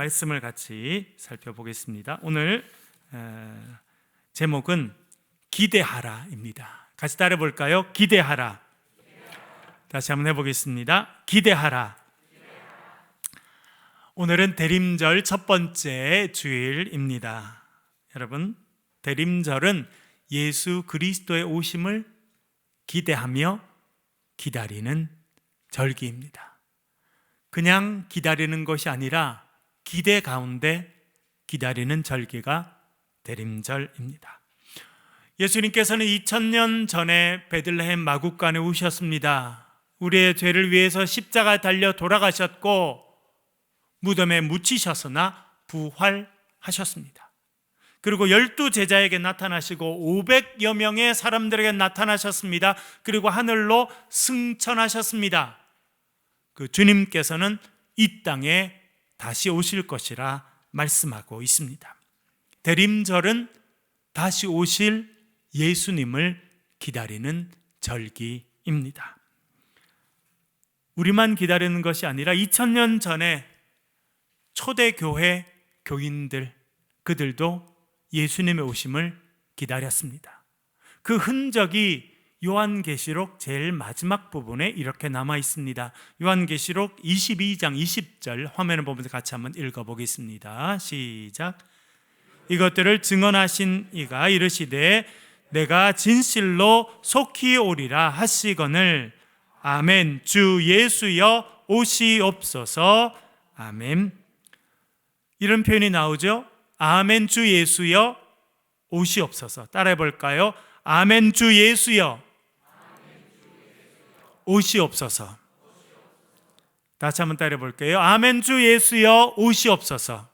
말씀을 같이 살펴보겠습니다. 오늘 제목은 기대하라입니다. 같이 따라 볼까요? 기대하라. 다시 한번 해보겠습니다. 기대하라. 오늘은 대림절 첫 번째 주일입니다. 여러분, 대림절은 예수 그리스도의 오심을 기대하며 기다리는 절기입니다. 그냥 기다리는 것이 아니라 기대 가운데 기다리는 절기가 대림절입니다. 예수님께서는 2000년 전에 베들레헴 마구간에 오셨습니다. 우리의 죄를 위해서 십자가 달려 돌아가셨고 무덤에 묻히셨으나 부활하셨습니다. 그리고 12제자에게 나타나시고 500여 명의 사람들에게 나타나셨습니다. 그리고 하늘로 승천하셨습니다. 그 주님께서는 이 땅에 다시 오실 것이라 말씀하고 있습니다. 대림절은 다시 오실 예수님을 기다리는 절기입니다. 우리만 기다리는 것이 아니라 2000년 전에 초대교회 교인들, 그들도 예수님의 오심을 기다렸습니다. 그 흔적이 요한계시록 제일 마지막 부분에 이렇게 남아 있습니다. 요한계시록 22장 20절 화면을 보면서 같이 한번 읽어보겠습니다. 시작. 이것들을 증언하신 이가 이르시되 내가 진실로 속히 오리라 하시거늘 아멘. 주 예수여 오시옵소서. 아멘. 이런 표현이 나오죠. 아멘. 주 예수여 오시옵소서. 따라해 볼까요? 아멘. 주 예수여 오시옵소서. 다시 한번 따라해 볼게요. 아멘. 주 예수여 오시옵소서.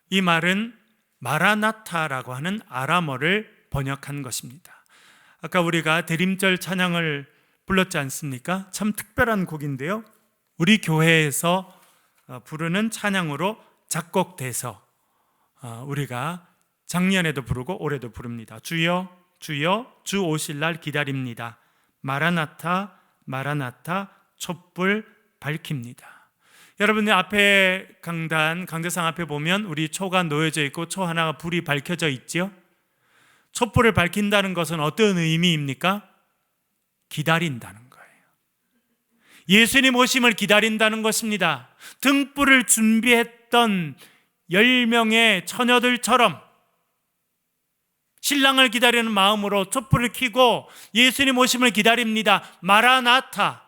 이 말은 마라나타라고 하는 아람어를 번역한 것입니다. 아까 우리가 대림절 찬양을 불렀지 않습니까? 참 특별한 곡인데요, 우리 교회에서 부르는 찬양으로 작곡돼서 우리가 작년에도 부르고 올해도 부릅니다. 주여 주여 주 오실 날 기다립니다. 마라나타 마라나타 촛불 밝힙니다. 여러분들 앞에 강대상 앞에 보면 우리 초가 놓여져 있고 초 하나가 불이 밝혀져 있죠. 촛불을 밝힌다는 것은 어떤 의미입니까? 기다린다는 거예요. 예수님 오심을 기다린다는 것입니다. 등불을 준비했던 10명의 처녀들처럼 신랑을 기다리는 마음으로 촛불을 켜고 예수님 오심을 기다립니다. 마라나타,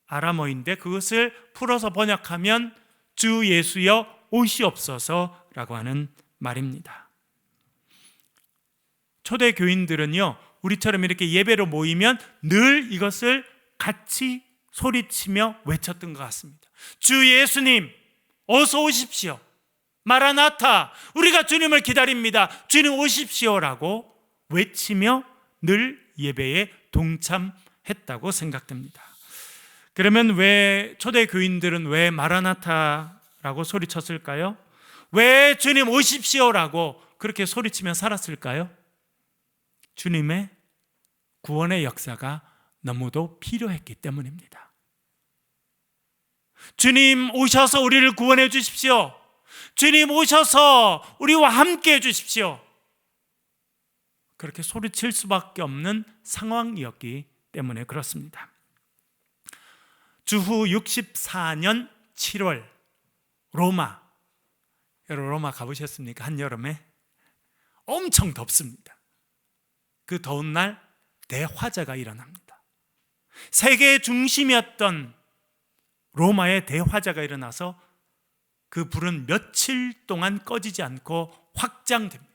아람어인데 그것을 풀어서 번역하면 주 예수여 오시옵소서라고 하는 말입니다. 초대 교인들은요, 우리처럼 이렇게 예배로 모이면 늘 이것을 같이 소리치며 외쳤던 것 같습니다. 주 예수님 어서 오십시오. 마라나타, 우리가 주님을 기다립니다. 주님 오십시오라고 외치며 늘 예배에 동참했다고 생각됩니다. 그러면 왜 초대 교인들은 왜 마라나타라고 소리쳤을까요? 왜 주님 오십시오라고 그렇게 소리치며 살았을까요? 주님의 구원의 역사가 너무도 필요했기 때문입니다. 주님 오셔서 우리를 구원해 주십시오. 주님 오셔서 우리와 함께 해 주십시오. 그렇게 소리칠 수밖에 없는 상황이었기 때문에 그렇습니다. 주후 64년 7월 로마, 여러분 로마 가보셨습니까? 한여름에 엄청 덥습니다. 그 더운 날 대화재가 일어납니다. 세계의 중심이었던 로마의 대화재가 일어나서 그 불은 며칠 동안 꺼지지 않고 확장됩니다.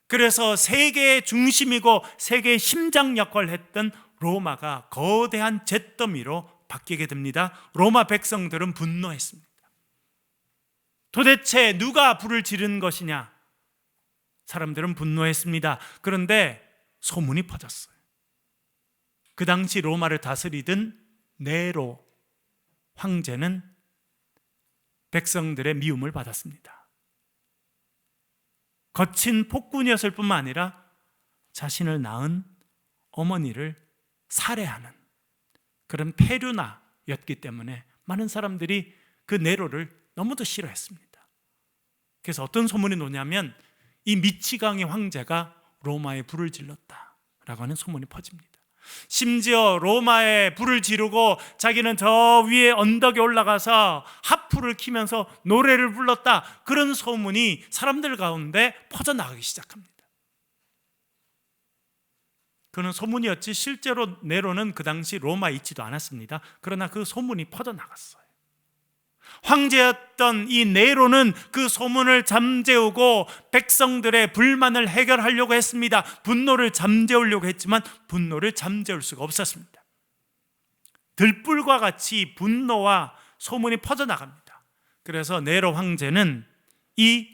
그래서 세계의 중심이고 세계의 심장 역할을 했던 로마가 거대한 잿더미로 바뀌게 됩니다. 로마 백성들은 분노했습니다. 도대체 누가 불을 지른 것이냐? 사람들은 분노했습니다. 그런데 소문이 퍼졌어요. 그 당시 로마를 다스리던 네로 황제는 백성들의 미움을 받았습니다. 거친 폭군이었을 뿐만 아니라 자신을 낳은 어머니를 살해하는 그런 폐류나였기 때문에 많은 사람들이 그 네로를 너무도 싫어했습니다. 그래서 어떤 소문이 나냐면 이 미치광이 황제가 로마에 불을 질렀다라고 하는 소문이 퍼집니다. 심지어 로마에 불을 지르고 자기는 저 위에 언덕에 올라가서 하프를 키면서 노래를 불렀다, 그런 소문이 사람들 가운데 퍼져나가기 시작합니다. 그는 소문이었지 실제로 네로는 그 당시 로마에 있지도 않았습니다. 그러나 그 소문이 퍼져나갔어요. 황제였던 이 네로는 그 소문을 잠재우고 백성들의 불만을 해결하려고 했습니다. 분노를 잠재우려고 했지만 분노를 잠재울 수가 없었습니다. 들불과 같이 분노와 소문이 퍼져나갑니다. 그래서 네로 황제는 이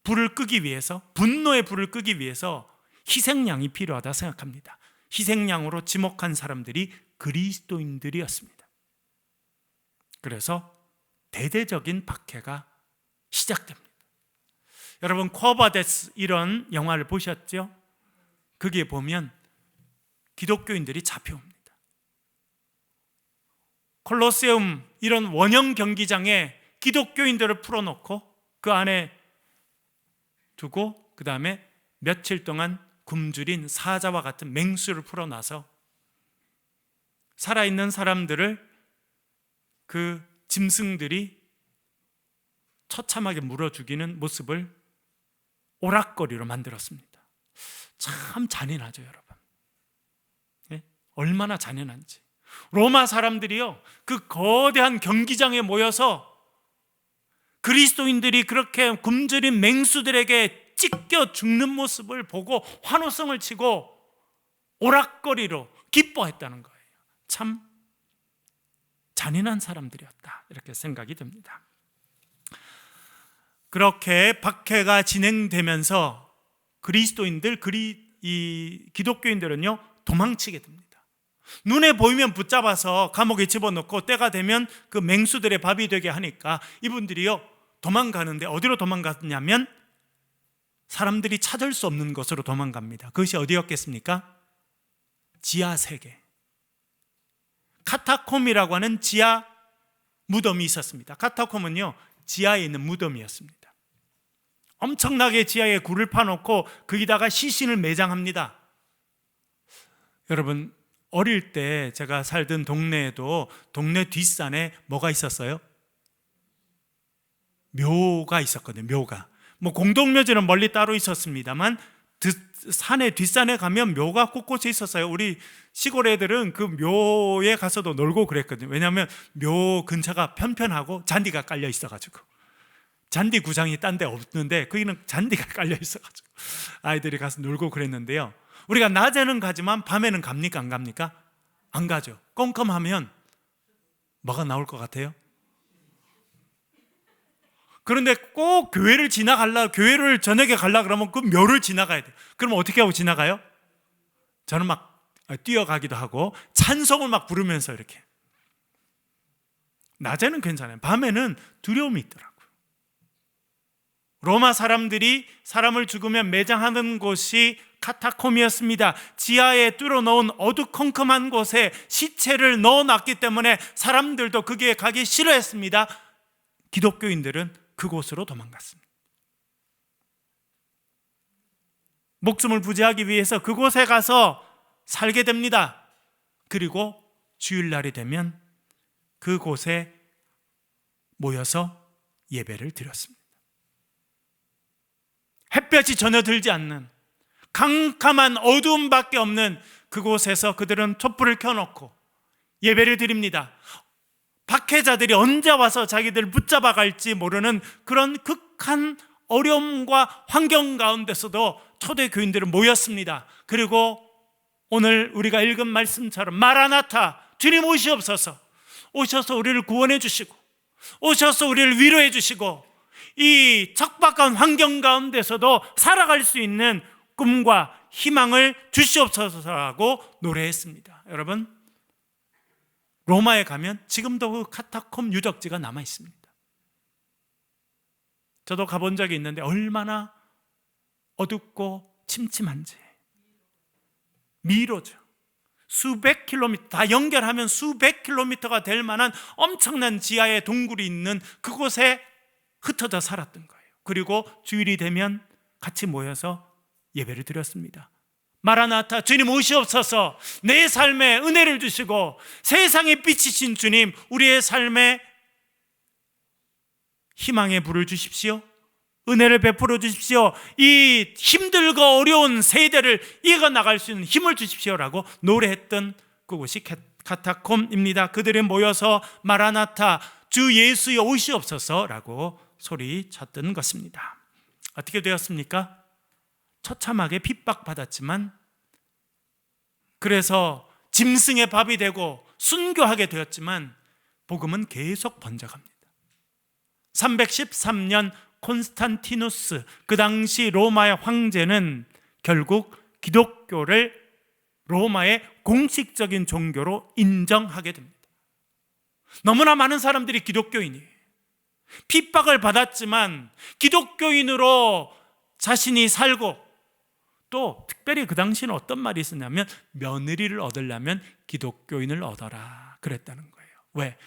불을 끄기 위해서, 분노의 불을 끄기 위해서 희생양이 필요하다 생각합니다. 희생양으로 지목한 사람들이 그리스도인들이었습니다. 그래서 대대적인 박해가 시작됩니다. 여러분, 쿼바데스 이런 영화를 보셨죠? 거기에 보면 기독교인들이 잡혀옵니다. 콜로세움 이런 원형 경기장에 기독교인들을 풀어놓고 그 안에 두고 그 다음에 며칠 동안 굶주린 사자와 같은 맹수를 풀어놔서 살아있는 사람들을 그 짐승들이 처참하게 물어 죽이는 모습을 오락거리로 만들었습니다. 참 잔인하죠, 여러분. 네? 얼마나 잔인한지. 로마 사람들이요, 그 거대한 경기장에 모여서 그리스도인들이 그렇게 굶주린 맹수들에게 찢겨 죽는 모습을 보고 환호성을 치고 오락거리로 기뻐했다는 거예요. 참 잔인한 사람들이었다, 이렇게 생각이 듭니다. 그렇게 박해가 진행되면서 그리스도인들, 기독교인들은요 도망치게 됩니다. 눈에 보이면 붙잡아서 감옥에 집어넣고 때가 되면 그 맹수들의 밥이 되게 하니까 이분들이요 도망가는데 어디로 도망갔냐면 사람들이 찾을 수 없는 곳으로 도망갑니다. 그것이 어디였겠습니까? 지하 세계, 카타콤이라고 하는 지하 무덤이 있었습니다. 카타콤은요 지하에 있는 무덤이었습니다. 엄청나게 지하에 굴을 파놓고 거기다가 시신을 매장합니다. 여러분, 어릴 때 제가 살던 동네에도 동네 뒷산에 뭐가 있었어요? 묘가 있었거든요. 묘가. 뭐 공동묘지는 멀리 따로 있었습니다만 산에 뒷산에 가면 묘가 곳곳에 있었어요. 우리 시골 애들은 그 묘에 가서도 놀고 그랬거든요. 왜냐하면 묘 근처가 편편하고 잔디가 깔려 있어가지고, 잔디 구장이 딴 데 없는데 거기는 잔디가 깔려 있어가지고 아이들이 가서 놀고 그랬는데요. 우리가 낮에는 가지만 밤에는 갑니까? 안 갑니까? 안 가죠. 껌껌하면 뭐가 나올 것 같아요? 그런데 꼭 교회를 교회를 저녁에 가려고 그러면 그 묘를 지나가야 돼요. 그럼 어떻게 하고 지나가요? 저는 막 뛰어가기도 하고 찬송을 막 부르면서 이렇게. 낮에는 괜찮아요. 밤에는 두려움이 있더라고요. 로마 사람들이 사람을 죽으면 매장하는 곳이 카타콤이었습니다. 지하에 뚫어놓은 어두컴컴한 곳에 시체를 넣어놨기 때문에 사람들도 거기에 가기 싫어했습니다. 기독교인들은 그곳으로 도망갔습니다. 목숨을 부지하기 위해서 그곳에 가서 살게 됩니다. 그리고 주일날이 되면 그곳에 모여서 예배를 드렸습니다. 햇볕이 전혀 들지 않는 캄캄한 어두움밖에 없는 그곳에서 그들은 촛불을 켜놓고 예배를 드립니다. 박해자들이 언제 와서 자기들 붙잡아 갈지 모르는 그런 극한 어려움과 환경 가운데서도 초대 교인들은 모였습니다. 그리고 오늘 우리가 읽은 말씀처럼 마라나타, 주님 오시옵소서, 오셔서 우리를 구원해 주시고 오셔서 우리를 위로해 주시고 이 척박한 환경 가운데서도 살아갈 수 있는 꿈과 희망을 주시옵소서라고 노래했습니다. 여러분, 로마에 가면 지금도 그 카타콤 유적지가 남아 있습니다. 저도 가본 적이 있는데 얼마나 어둡고 침침한지. 미로죠. 수백 킬로미터, 다 연결하면 수백 킬로미터가 될 만한 엄청난 지하의 동굴이 있는 그곳에 흩어져 살았던 거예요. 그리고 주일이 되면 같이 모여서 예배를 드렸습니다. 마라나타, 주님 오시옵소서. 내 삶에 은혜를 주시고 세상에 빛이신 주님, 우리의 삶에 희망의 불을 주십시오. 은혜를 베풀어 주십시오. 이 힘들고 어려운 세대를 이어나갈 수 있는 힘을 주십시오라고 노래했던 그곳이 카타콤입니다. 그들이 모여서 마라나타, 주 예수여 오시옵소서라고 소리쳤던 것입니다. 어떻게 되었습니까? 처참하게 핍박받았지만, 그래서 짐승의 밥이 되고 순교하게 되었지만 복음은 계속 번져갑니다. 313년 콘스탄티누스, 그 당시 로마의 황제는 결국 기독교를 로마의 공식적인 종교로 인정하게 됩니다. 너무나 많은 사람들이 기독교인이에요. 핍박을 받았지만 기독교인으로 자신이 살고, 또 특별히 그 당시는 어떤 말이 있었냐면 며느리를 얻으려면 기독교인을 얻어라 그랬다는 거예요. 왜?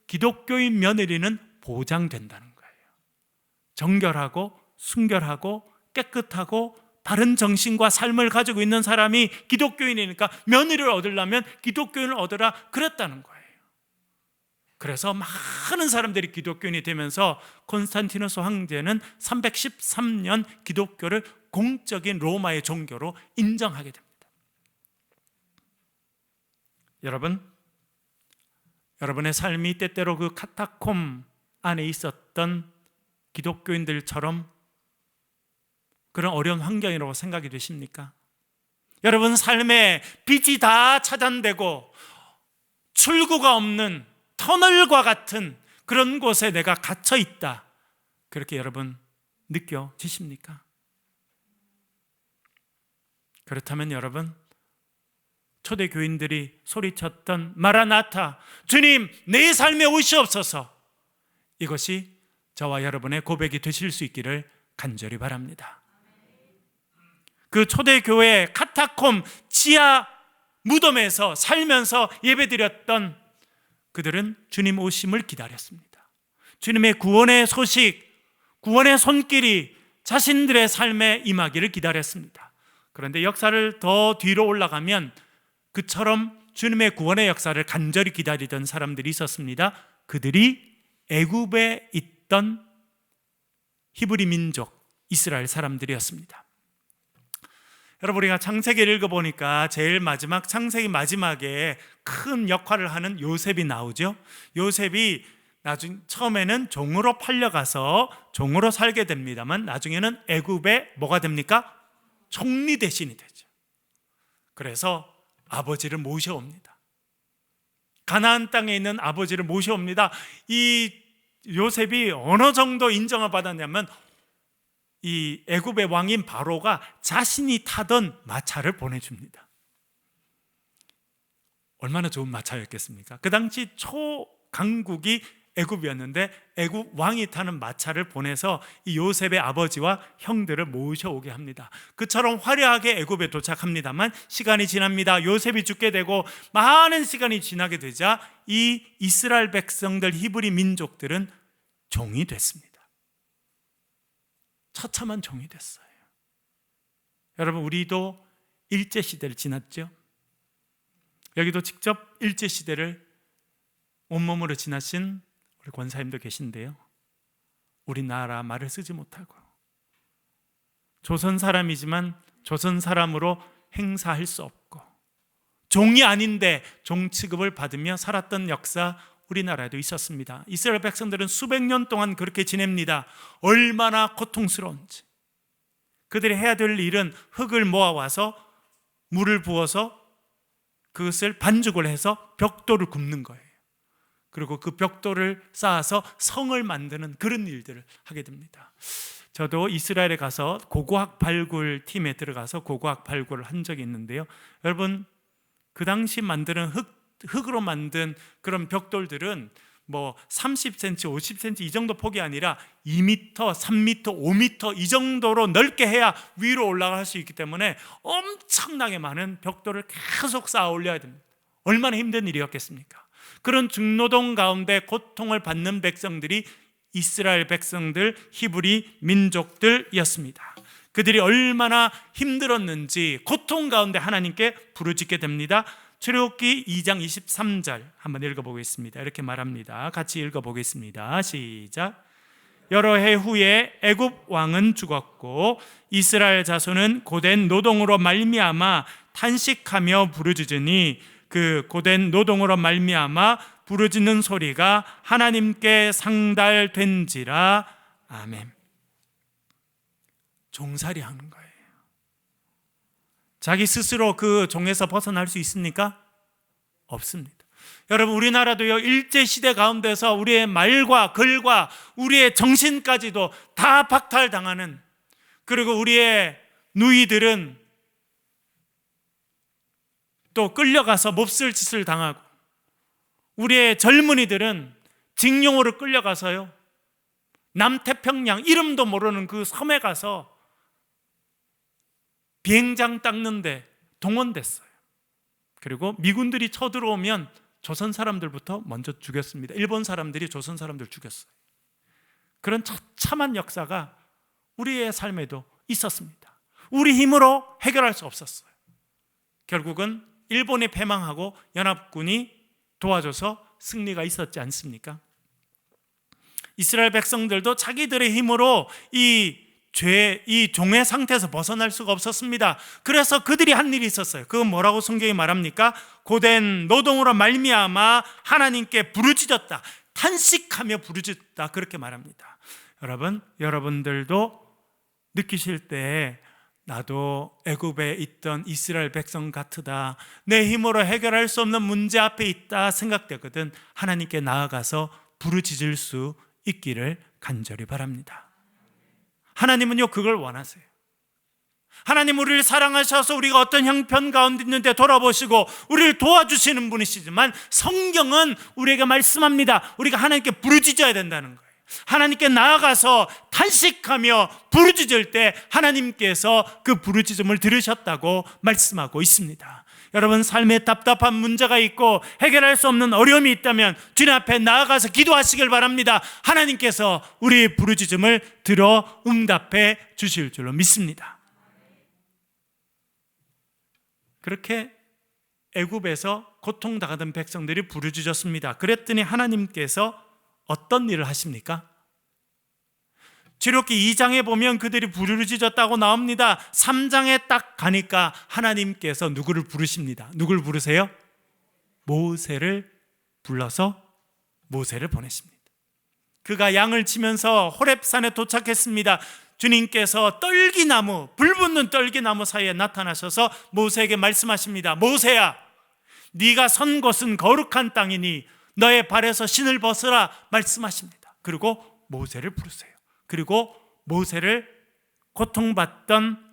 기독교인 며느리는 보장된다는 거예요. 정결하고 순결하고 깨끗하고 바른 정신과 삶을 가지고 있는 사람이 기독교인이니까 며느리를 얻으려면 기독교인을 얻으라 그랬다는 거예요. 그래서 많은 사람들이 기독교인이 되면서 콘스탄티누스 황제는 313년 기독교를 공적인 로마의 종교로 인정하게 됩니다. 여러분의 삶이 때때로 그 카타콤 안에 있었던 기독교인들처럼 그런 어려운 환경이라고 생각이 되십니까? 여러분 삶에 빛이 다 차단되고 출구가 없는 터널과 같은 그런 곳에 내가 갇혀 있다, 그렇게 여러분 느껴지십니까? 그렇다면 여러분, 초대교인들이 소리쳤던 마라나타, 주님 내 삶에 오시옵소서, 이것이 저와 여러분의 고백이 되실 수 있기를 간절히 바랍니다. 그 초대교회 카타콤 지하 무덤에서 살면서 예배드렸던 그들은 주님 오심을 기다렸습니다. 주님의 구원의 소식, 구원의 손길이 자신들의 삶에 임하기를 기다렸습니다. 그런데 역사를 더 뒤로 올라가면 그처럼 주님의 구원의 역사를 간절히 기다리던 사람들이 있었습니다. 그들이 애굽에 있던 히브리 민족 이스라엘 사람들이었습니다. 여러분, 우리가 창세기를 읽어보니까 제일 마지막, 창세기 마지막에 큰 역할을 하는 요셉이 나오죠. 요셉이 처음에는 종으로 팔려가서 종으로 살게 됩니다만 나중에는 애굽에 뭐가 됩니까? 총리 대신이 되죠. 그래서 아버지를 모셔옵니다. 가나안 땅에 있는 아버지를 모셔옵니다. 이 요셉이 어느 정도 인정을 받았냐면 이 애굽의 왕인 바로가 자신이 타던 마차를 보내줍니다. 얼마나 좋은 마차였겠습니까? 그 당시 초강국이 애굽이었는데 애굽 왕이 타는 마차를 보내서 이 요셉의 아버지와 형들을 모셔오게 합니다. 그처럼 화려하게 애굽에 도착합니다만 시간이 지납니다. 요셉이 죽게 되고 많은 시간이 지나게 되자 이 이스라엘 백성들, 히브리 민족들은 종이 됐습니다. 처참한 종이 됐어요. 여러분, 우리도 일제시대를 지났죠? 여기도 직접 일제시대를 온몸으로 지나신 우리 권사님도 계신데요, 우리나라 말을 쓰지 못하고 조선 사람이지만 조선 사람으로 행사할 수 없고 종이 아닌데 종 취급을 받으며 살았던 역사 우리나라에도 있었습니다. 이스라엘 백성들은 수백 년 동안 그렇게 지냅니다. 얼마나 고통스러운지. 그들이 해야 될 일은 흙을 모아와서 물을 부어서 그것을 반죽을 해서 벽돌을 굽는 거예요. 그리고 그 벽돌을 쌓아서 성을 만드는 그런 일들을 하게 됩니다. 저도 이스라엘에 가서 고고학 발굴 팀에 들어가서 고고학 발굴을 한 적이 있는데요, 여러분, 그 당시 만드는 흙으로 만든 그런 벽돌들은 뭐 30cm, 50cm 이 정도 폭이 아니라 2m, 3m, 5m 이 정도로 넓게 해야 위로 올라갈 수 있기 때문에 엄청나게 많은 벽돌을 계속 쌓아 올려야 됩니다. 얼마나 힘든 일이었겠습니까? 그런 중노동 가운데 고통을 받는 백성들이 이스라엘 백성들, 히브리 민족들이었습니다. 그들이 얼마나 힘들었는지 고통 가운데 하나님께 부르짖게 됩니다. 출애굽기 2장 23절 한번 읽어보겠습니다. 이렇게 말합니다. 같이 읽어보겠습니다. 시작. 여러 해 후에 애굽 왕은 죽었고 이스라엘 자손은 고된 노동으로 말미암아 탄식하며 부르짖으니 그 고된 노동으로 말미암아 부르짖는 소리가 하나님께 상달된지라. 아멘. 종살이 하는 거예요. 자기 스스로 그 종에서 벗어날 수 있습니까? 없습니다. 여러분, 우리나라도요, 일제시대 가운데서 우리의 말과 글과 우리의 정신까지도 다 박탈당하는, 그리고 우리의 누이들은 또 끌려가서 몹쓸 짓을 당하고, 우리의 젊은이들은 징용으로 끌려가서요, 남태평양 이름도 모르는 그 섬에 가서 비행장 닦는데 동원됐어요. 그리고 미군들이 쳐들어오면 조선 사람들부터 먼저 죽였습니다. 일본 사람들이 조선 사람들 죽였어요. 그런 처참한 역사가 우리의 삶에도 있었습니다. 우리 힘으로 해결할 수 없었어요. 결국은 일본이 패망하고 연합군이 도와줘서 승리가 있었지 않습니까? 이스라엘 백성들도 자기들의 힘으로 이 종의 상태에서 벗어날 수가 없었습니다. 그래서 그들이 한 일이 있었어요. 그건 뭐라고 성경이 말합니까? 고된 노동으로 말미암아 하나님께 부르짖었다, 탄식하며 부르짖었다, 그렇게 말합니다. 여러분들도 느끼실 때 나도 애굽에 있던 이스라엘 백성 같으다, 내 힘으로 해결할 수 없는 문제 앞에 있다 생각되거든 하나님께 나아가서 부르짖을 수 있기를 간절히 바랍니다. 하나님은요, 그걸 원하세요. 하나님 우리를 사랑하셔서 우리가 어떤 형편 가운데 있는데 돌아보시고 우리를 도와주시는 분이시지만 성경은 우리에게 말씀합니다. 우리가 하나님께 부르짖어야 된다는 거예요. 하나님께 나아가서 탄식하며 부르짖을 때 하나님께서 그 부르짖음을 들으셨다고 말씀하고 있습니다. 여러분, 삶에 답답한 문제가 있고 해결할 수 없는 어려움이 있다면 주님 앞에 나아가서 기도하시길 바랍니다. 하나님께서 우리의 부르짖음을 들어 응답해 주실 줄로 믿습니다. 그렇게 애굽에서 고통당하던 백성들이 부르짖었습니다. 그랬더니 하나님께서 어떤 일을 하십니까? 출애굽기 2장에 보면 그들이 부르짖었다고 나옵니다. 3장에 딱 가니까 하나님께서 누구를 부르십니다. 누구를 부르세요? 모세를 불러서 모세를 보내십니다. 그가 양을 치면서 호렙산에 도착했습니다. 주님께서 떨기나무, 불붙는 떨기나무 사이에 나타나셔서 모세에게 말씀하십니다. 모세야, 네가 선 곳은 거룩한 땅이니 너의 발에서 신을 벗으라 말씀하십니다. 그리고 모세를 부르세요. 그리고 모세를 고통받던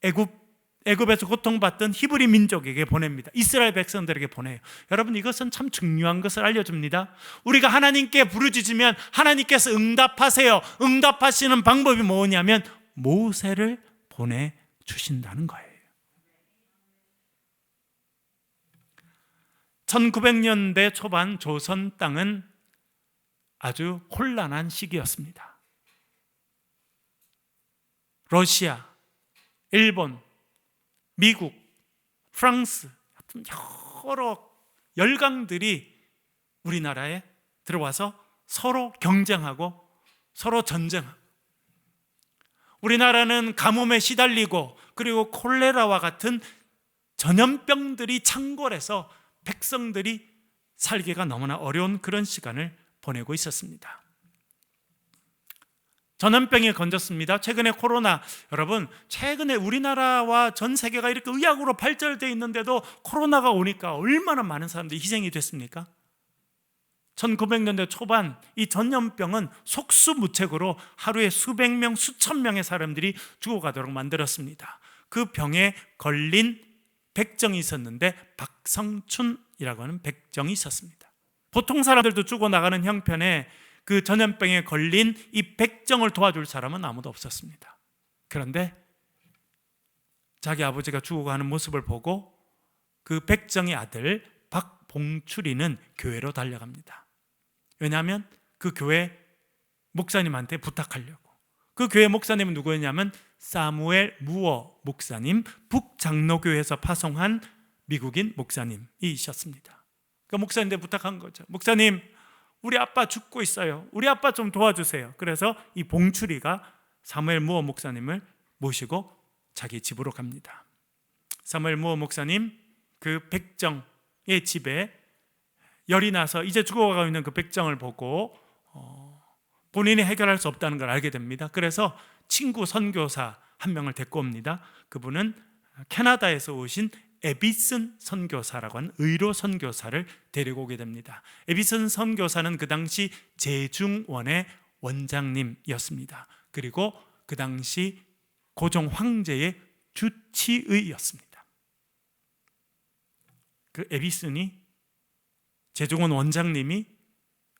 애굽에서 고통받던 히브리 민족에게 보냅니다. 이스라엘 백성들에게 보내요. 여러분, 이것은 참 중요한 것을 알려줍니다. 우리가 하나님께 부르짖으면 하나님께서 응답하세요. 응답하시는 방법이 뭐냐면 모세를 보내주신다는 거예요. 1900년대 초반 조선 땅은 아주 혼란한 시기였습니다. 러시아, 일본, 미국, 프랑스 같은 여러 열강들이 우리나라에 들어와서 서로 경쟁하고 서로 전쟁하고, 우리나라는 가뭄에 시달리고 그리고 콜레라와 같은 전염병들이 창궐해서 백성들이 살기가 너무나 어려운 그런 시간을 보내고 있었습니다. 전염병이 건졌습니다. 최근에 코로나, 여러분, 최근에 우리나라와 전 세계가 이렇게 의학으로 발달되어 있는데도 코로나가 오니까 얼마나 많은 사람들이 희생이 됐습니까? 1900년대 초반 이 전염병은 속수무책으로 하루에 수백 명, 수천 명의 사람들이 죽어가도록 만들었습니다. 그 병에 걸린 백정이 있었는데 박성춘이라고 하는 백정이 있었습니다. 보통 사람들도 죽어나가는 형편에 그 전염병에 걸린 이 백정을 도와줄 사람은 아무도 없었습니다. 그런데 자기 아버지가 죽어가는 모습을 보고 그 백정의 아들 박봉출이는 교회로 달려갑니다. 왜냐하면 그 교회 목사님한테 부탁하려고. 그 교회 목사님은 누구였냐면 사무엘 무어 목사님, 북장로교회에서 파송한 미국인 목사님이셨습니다. 그 목사님한테 부탁한 거죠. 목사님, 우리 아빠 죽고 있어요. 우리 아빠 좀 도와주세요. 그래서 이 봉출이가 사무엘 무어 목사님을 모시고 자기 집으로 갑니다. 사무엘 무어 목사님 그 백정의 집에 열이 나서 이제 죽어가고 있는 그 백정을 보고 본인이 해결할 수 없다는 걸 알게 됩니다. 그래서 친구 선교사 한 명을 데리고 옵니다. 그분은 캐나다에서 오신 에비슨 선교사라고 하는 의로 선교사를 데리고 오게 됩니다. 에비슨 선교사는 그 당시 제중원의 원장님이었습니다. 그리고 그 당시 고종 황제의 주치의였습니다. 그 에비슨이 제중원 원장님이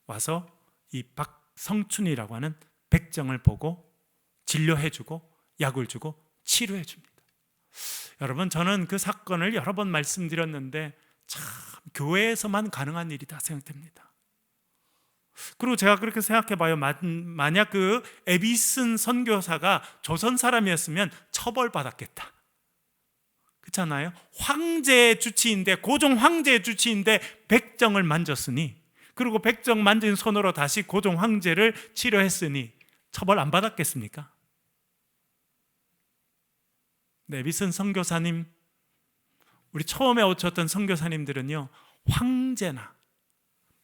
와서 이 박성춘이라고 하는 백정을 보고 진료해주고 약을 주고 치료해줍니다. 여러분, 저는 그 사건을 여러 번 말씀드렸는데 참 교회에서만 가능한 일이다 생각됩니다. 그리고 제가 그렇게 생각해봐요. 만약 그 에비슨 선교사가 조선 사람이었으면 처벌받았겠다. 그렇잖아요. 황제의 주치인데, 고종 황제의 주치인데 백정을 만졌으니, 그리고 백정 만진 손으로 다시 고종 황제를 치료했으니 처벌 안 받았겠습니까? 에비슨 선교사님, 우리 처음에 오셨던 선교사님들은요, 황제나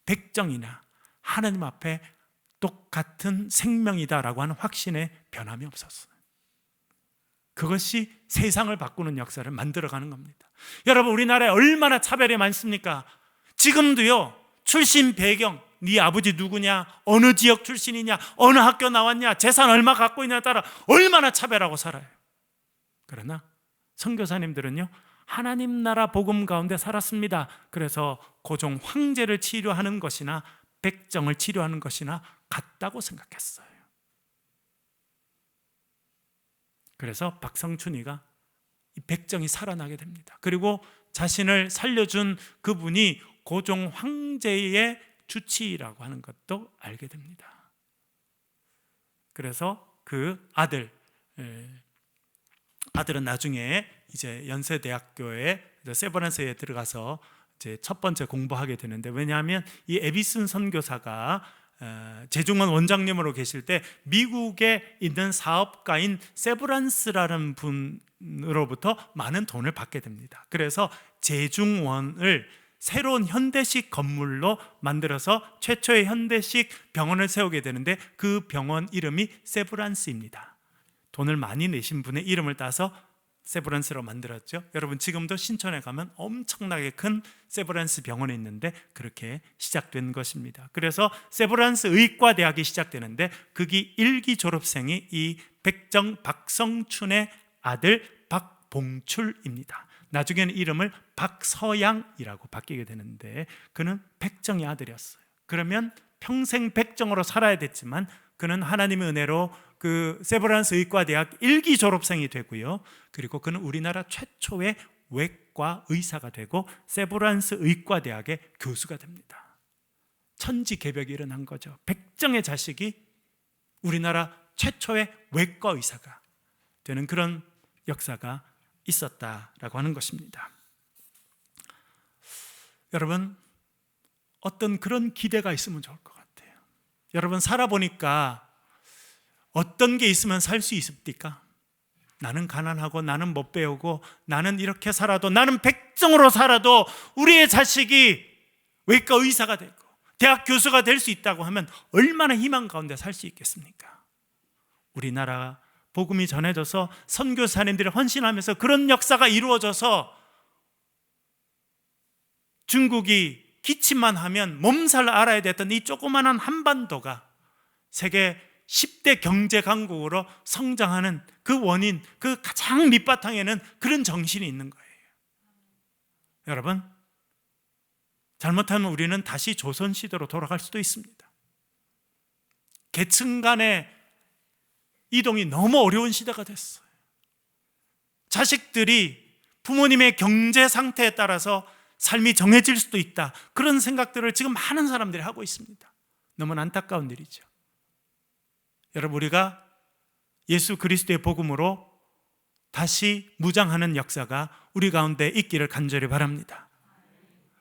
백정이나 하나님 앞에 똑같은 생명이다라고 하는 확신에 변함이 없었어요. 그것이 세상을 바꾸는 역사를 만들어가는 겁니다. 여러분, 우리나라에 얼마나 차별이 많습니까? 지금도요, 출신 배경, 네 아버지 누구냐, 어느 지역 출신이냐, 어느 학교 나왔냐, 재산 얼마 갖고 있냐에 따라 얼마나 차별하고 살아요. 그러나 선교사님들은요, 하나님 나라 복음 가운데 살았습니다. 그래서 고종 황제를 치료하는 것이나 백정을 치료하는 것이나 같다고 생각했어요. 그래서 박성춘이가 이 백정이 살아나게 됩니다. 그리고 자신을 살려준 그분이 고종 황제의 주치의라고 하는 것도 알게 됩니다. 그래서 그 아들은 나중에 이제 연세대학교에 세브란스에 들어가서 이제 첫 번째 공부하게 되는데, 왜냐하면 이 에비슨 선교사가 제중원 원장님으로 계실 때 미국에 있는 사업가인 세브란스라는 분으로부터 많은 돈을 받게 됩니다. 그래서 제중원을 새로운 현대식 건물로 만들어서 최초의 현대식 병원을 세우게 되는데, 그 병원 이름이 세브란스입니다. 돈을 많이 내신 분의 이름을 따서 세브란스로 만들었죠. 여러분, 지금도 신촌에 가면 엄청나게 큰 세브란스 병원이 있는데 그렇게 시작된 것입니다. 그래서 세브란스 의과대학이 시작되는데, 거기 1기 졸업생이 이 백정 박성춘의 아들 박봉출입니다. 나중에는 이름을 박서양이라고 바뀌게 되는데, 그는 백정의 아들이었어요. 그러면 평생 백정으로 살아야 됐지만 그는 하나님의 은혜로 그 세브란스 의과대학 1기 졸업생이 되고요, 그리고 그는 우리나라 최초의 외과 의사가 되고 세브란스 의과대학의 교수가 됩니다. 천지개벽이 일어난 거죠. 백정의 자식이 우리나라 최초의 외과 의사가 되는 그런 역사가 있었다라고 하는 것입니다. 여러분, 어떤 그런 기대가 있으면 좋을 것 같아요. 여러분, 살아보니까 어떤 게 있으면 살 수 있습니까? 나는 가난하고, 나는 못 배우고, 나는 이렇게 살아도, 나는 백정으로 살아도 우리의 자식이 외과 의사가 되고 대학 교수가 될 수 있다고 하면 얼마나 희망 가운데 살 수 있겠습니까? 우리나라 복음이 전해져서 선교사님들이 헌신하면서 그런 역사가 이루어져서 중국이 기침만 하면 몸살 알아야 됐던 이 조그마한 한반도가 세계 10대 경제 강국으로 성장하는 그 원인, 그 가장 밑바탕에는 그런 정신이 있는 거예요. 여러분, 잘못하면 우리는 다시 조선시대로 돌아갈 수도 있습니다. 계층 간의 이동이 너무 어려운 시대가 됐어요. 자식들이 부모님의 경제 상태에 따라서 삶이 정해질 수도 있다, 그런 생각들을 지금 많은 사람들이 하고 있습니다. 너무나 안타까운 일이죠. 여러분, 우리가 예수 그리스도의 복음으로 다시 무장하는 역사가 우리 가운데 있기를 간절히 바랍니다.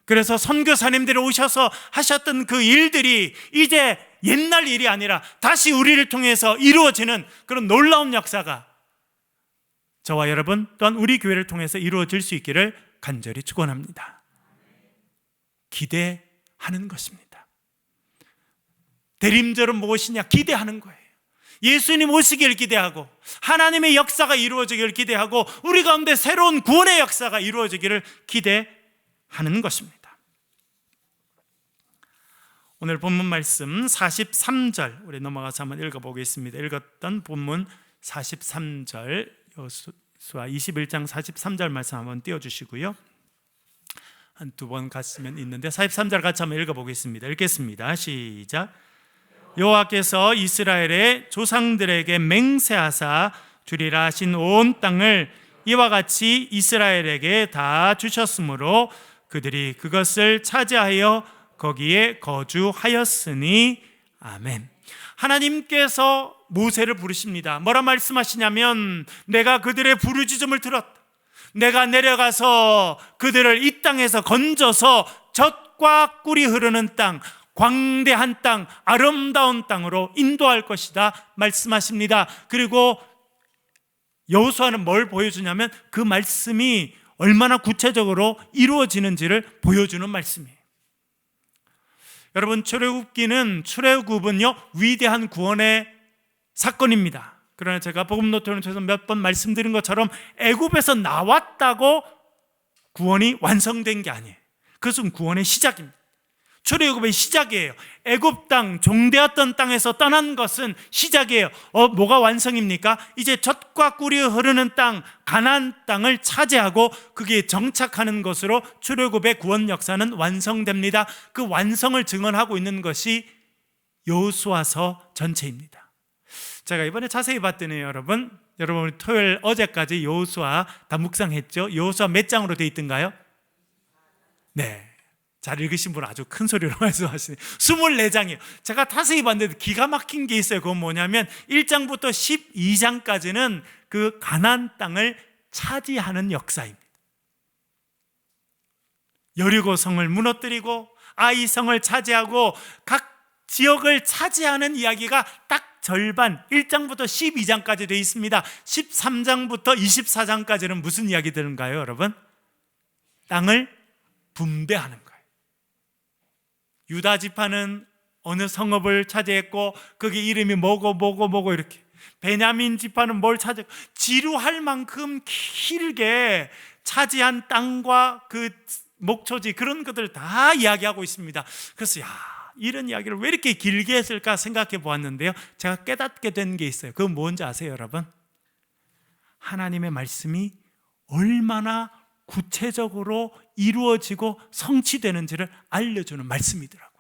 그래서 선교사님들이 오셔서 하셨던 그 일들이 이제 옛날 일이 아니라 다시 우리를 통해서 이루어지는 그런 놀라운 역사가 저와 여러분 또한 우리 교회를 통해서 이루어질 수 있기를 간절히 축원합니다. 기대하는 것입니다. 대림절은 무엇이냐? 기대하는 거예요. 예수님 오시길 기대하고 하나님의 역사가 이루어지기를 기대하고 우리 가운데 새로운 구원의 역사가 이루어지기를 기대하는 것입니다. 오늘 본문 말씀 43절 우리 넘어가서 한번 읽어보겠습니다. 읽었던 본문 43절, 여호수아 21장 43절 말씀 한번 띄워주시고요. 한 두 번 갔으면 있는데 43절 같이 한번 읽어보겠습니다. 읽겠습니다. 시작. 여호와께서 이스라엘의 조상들에게 맹세하사 주리라 하신 온 땅을 이와 같이 이스라엘에게 다 주셨으므로 그들이 그것을 차지하여 거기에 거주하였으니 아멘. 하나님께서 모세를 부르십니다. 뭐라 말씀하시냐면 내가 그들의 부르짖음을 들었다. 내가 내려가서 그들을 이 땅에서 건져서 젖과 꿀이 흐르는 땅, 광대한 땅, 아름다운 땅으로 인도할 것이다 말씀하십니다. 그리고 여호수아는 뭘 보여주냐면 그 말씀이 얼마나 구체적으로 이루어지는지를 보여주는 말씀이에요. 여러분, 출애굽은요 위대한 구원의 사건입니다. 그러나 제가 복음 노트를 통해서 몇 번 말씀드린 것처럼 애굽에서 나왔다고 구원이 완성된 게 아니에요. 그것은 구원의 시작입니다. 출애굽의 시작이에요. 애굽 땅, 종되었던 땅에서 떠난 것은 시작이에요. 뭐가 완성입니까? 이제 젖과 꿀이 흐르는 땅, 가나안 땅을 차지하고 그게 정착하는 것으로 출애굽의 구원 역사는 완성됩니다. 그 완성을 증언하고 있는 것이 여호수아서 전체입니다. 제가 이번에 자세히 봤더니 여러분 토요일 어제까지 여호수아 다 묵상했죠? 여호수아 몇 장으로 되어 있던가요? 네, 잘 읽으신 분은 아주 큰 소리로 말씀하시네요. 24장이에요. 제가 자세히 봤는데 기가 막힌 게 있어요. 그건 뭐냐면 1장부터 12장까지는 그 가나안 땅을 차지하는 역사입니다. 여리고 성을 무너뜨리고 아이 성을 차지하고 각 지역을 차지하는 이야기가 딱 절반 1장부터 12장까지 되어 있습니다. 13장부터 24장까지는 무슨 이야기 들은가요, 여러분? 땅을 분배하는 거예요. 유다 지파는 어느 성읍을 차지했고 거기 이름이 뭐고 이렇게, 베냐민 지파는 뭘 차지했고, 지루할 만큼 길게 차지한 땅과 그 목초지, 그런 것들을 다 이야기하고 있습니다. 그래서 이런 이야기를 왜 이렇게 길게 했을까 생각해 보았는데요, 제가 깨닫게 된 게 있어요. 그건 뭔지 아세요, 여러분? 하나님의 말씀이 얼마나 구체적으로 이루어지고 성취되는지를 알려주는 말씀이더라고요.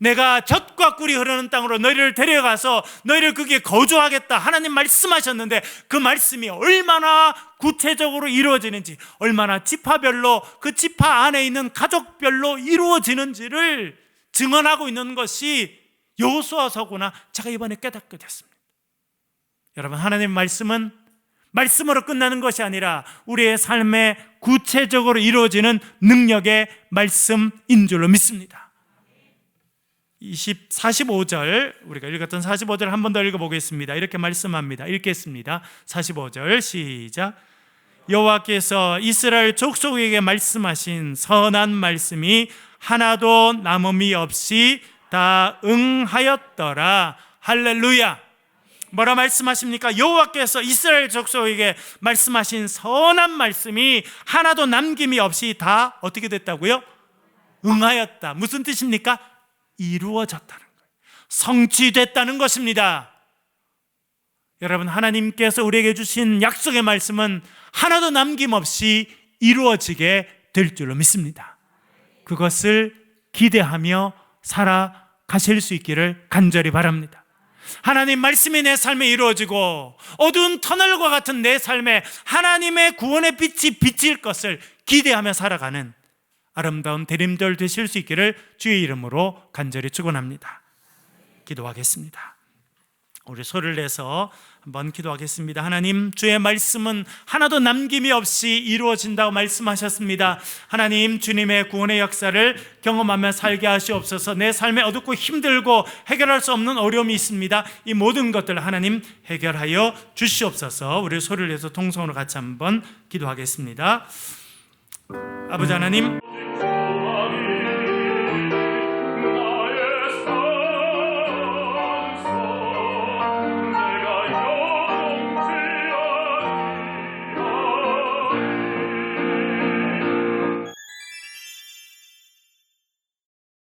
내가 젖과 꿀이 흐르는 땅으로 너희를 데려가서 너희를 거기에 거주하겠다, 하나님 말씀하셨는데 그 말씀이 얼마나 구체적으로 이루어지는지, 얼마나 지파별로, 그 지파 안에 있는 가족별로 이루어지는지를 증언하고 있는 것이 여호수아서구나, 제가 이번에 깨닫게 됐습니다. 여러분, 하나님의 말씀은 말씀으로 끝나는 것이 아니라 우리의 삶에 구체적으로 이루어지는 능력의 말씀인 줄로 믿습니다. 45절, 우리가 읽었던 45절 한 번 더 읽어보겠습니다. 이렇게 말씀합니다. 읽겠습니다. 45절 시작. 여호와께서 이스라엘 족속에게 말씀하신 선한 말씀이 하나도 남음이 없이 다 응하였더라. 할렐루야. 뭐라 말씀하십니까? 여호와께서 이스라엘 족속에게 말씀하신 선한 말씀이 하나도 남김이 없이 다 어떻게 됐다고요? 응하였다. 무슨 뜻입니까? 이루어졌다는 거예요. 성취됐다는 것입니다. 여러분, 하나님께서 우리에게 주신 약속의 말씀은 하나도 남김없이 이루어지게 될 줄로 믿습니다. 그것을 기대하며 살아가실 수 있기를 간절히 바랍니다. 하나님 말씀이 내 삶에 이루어지고 어두운 터널과 같은 내 삶에 하나님의 구원의 빛이 비칠 것을 기대하며 살아가는 아름다운 대림절 되실 수 있기를 주의 이름으로 간절히 축원합니다. 기도하겠습니다. 우리 소리를 내서 한번 기도하겠습니다. 하나님, 주의 말씀은 하나도 남김이 없이 이루어진다고 말씀하셨습니다. 하나님, 주님의 구원의 역사를 경험하며 살게 하시옵소서. 내 삶에 어둡고 힘들고 해결할 수 없는 어려움이 있습니다. 이 모든 것들 하나님 해결하여 주시옵소서. 우리 소리를 내서 통성으로 같이 한번 기도하겠습니다. 아버지 하나님,